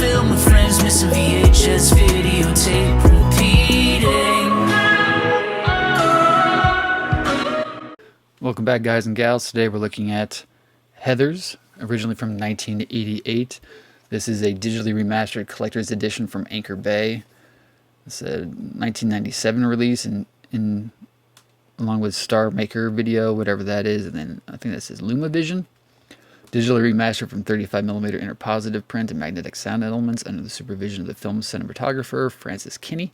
film with friends, missing VHS videotape repeating. Welcome back, guys and gals. Today we're looking at Heathers, originally from 1988. This is a digitally remastered collector's edition from Anchor Bay. It's a 1997 release, in along with Star Maker Video, whatever that is, and then I think that says LumaVision. Digitally remastered from 35mm interpositive print and magnetic sound elements under the supervision of the film cinematographer Francis Kinney.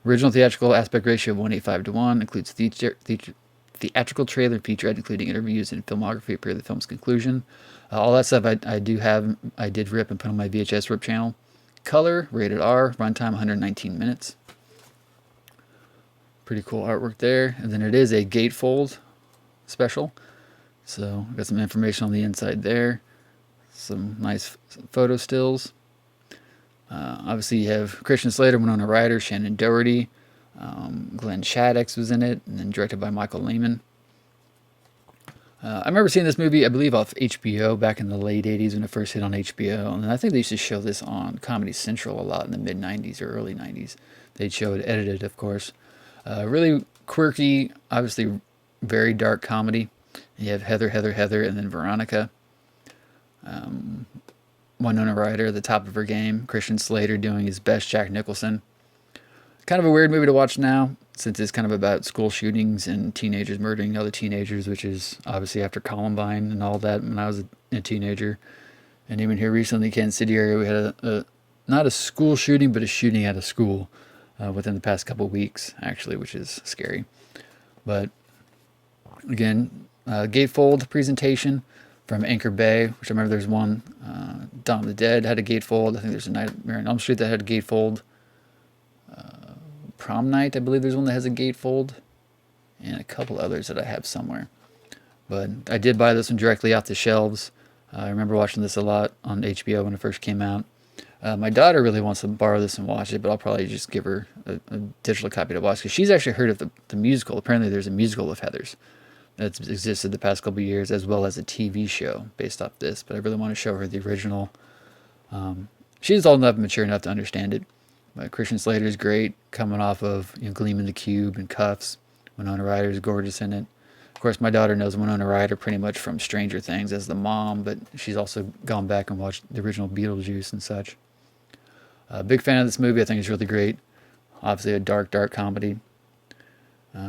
Original theatrical aspect ratio of 1:85:1, includes theatrical trailer and featurette, including interviews and filmography up to the film's conclusion. All that stuff I did rip and put on my VHS rip channel. Color, rated R, runtime 119 minutes. Pretty cool artwork there. And then it is a gatefold special. So I've got some information on the inside there. Some nice photo stills. Obviously you have Christian Slater, Winona Ryder, Shannon Doherty. Glenn Shaddix was in it, and then directed by Michael Lehman. I remember seeing this movie, I believe, off HBO back in the late 80s when it first hit on HBO. And I think they used to show this on Comedy Central a lot in the mid-90s or early 90s. They'd show it edited, of course. Really quirky, obviously very dark comedy. You have Heather, and then Veronica. Winona Ryder at the top of her game. Christian Slater doing his best Jack Nicholson. Kind of a weird movie to watch now, since it's kind of about school shootings and teenagers murdering other teenagers, which is obviously after Columbine and all that when I was a teenager. And even here recently, Kansas City area, we had not a school shooting, but a shooting at a school within the past couple of weeks, actually, which is scary. But again, gatefold presentation from Anchor Bay, which I remember there's one. Dawn of the Dead had a gatefold. I think there's a Nightmare on Elm Street that had a gatefold. Prom Night, I believe there's one that has a gatefold, and a couple others that I have somewhere. But I did buy this one directly off the shelves. I remember watching this a lot on HBO when it first came out. My daughter really wants to borrow this and watch it, but I'll probably just give her a digital copy to watch, because she's actually heard of the musical. Apparently there's a musical of Heathers that's existed the past couple of years, as well as a TV show based off this, but I really want to show her the original. She's old enough and mature enough to understand it. But Christian Slater is great, coming off of Gleam in the Cube and Cuffs. Winona Ryder is gorgeous in it. Of course, my daughter knows Winona Ryder pretty much from Stranger Things as the mom, but she's also gone back and watched the original Beetlejuice and such. Big fan of this movie. I think it's really great. Obviously a dark comedy.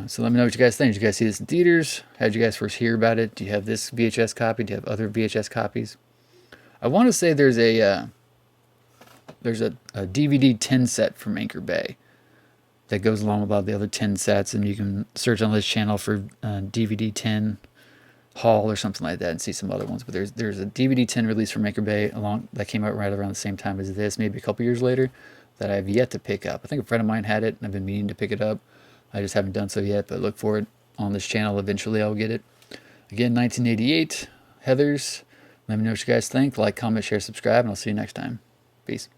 So let me know what you guys think. Did you guys see this in theaters? How did you guys first hear about it? Do you have this VHS copy? Do you have other VHS copies? I want to say there's a DVD 10 set from Anchor Bay that goes along with all the other 10 sets, and you can search on this channel for DVD 10 haul or something like that and see some other ones. But there's a DVD 10 release from Anchor Bay that came out right around the same time as this, maybe a couple years later, that I've yet to pick up. I think a friend of mine had it, and I've been meaning to pick it up. I just haven't done so yet, but look for it on this channel. Eventually I'll get it. Again, 1988, Heathers. Let me know what you guys think. Like, comment, share, subscribe, and I'll see you next time. Peace.